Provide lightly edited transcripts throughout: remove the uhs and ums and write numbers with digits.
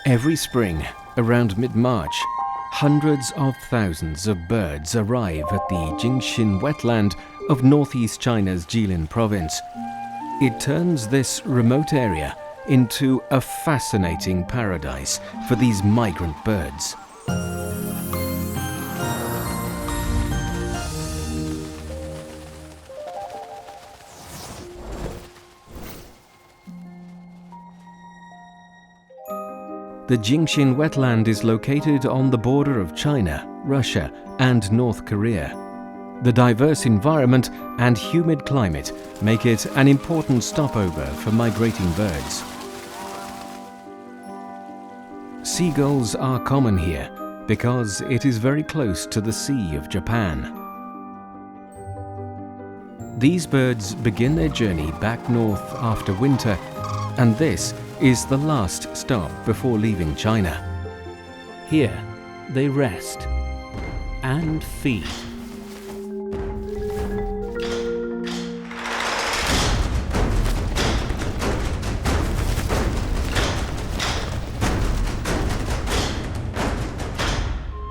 Every spring, around mid-March, hundreds of thousands of birds arrive at the Jingxin Wetland of northeast China's Jilin province. It turns this remote area into a fascinating paradise for these migrant birds. The Jingxin Wetland is located on the border of China, Russia, and North Korea. The diverse environment and humid climate make it an important stopover for migrating birds. Seagulls are common here because it is very close to the Sea of Japan. These birds begin their journey back north after winter, and this is the last stop before leaving China. Here, they rest and feed.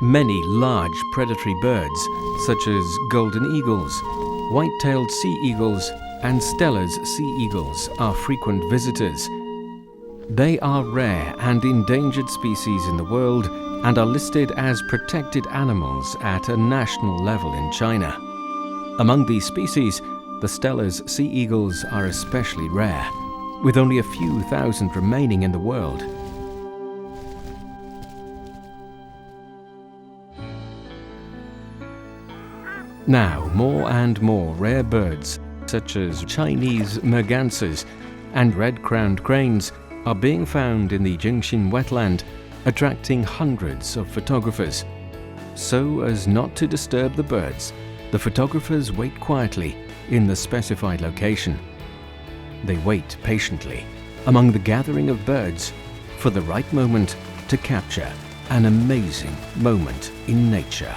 Many large predatory birds, such as golden eagles, white-tailed sea eagles, and Steller's sea eagles, are frequent visitors. They are rare and endangered species in the world and are listed as protected animals at a national level in China. Among these species, the Steller's sea eagles are especially rare, with only a few thousand remaining in the world. Now, more and more rare birds, such as Chinese mergansers and red-crowned cranes, are being found in the Jingxin Wetland, attracting hundreds of photographers. So as not to disturb the birds, the photographers wait quietly in the specified location. They wait patiently among the gathering of birds for the right moment to capture an amazing moment in nature.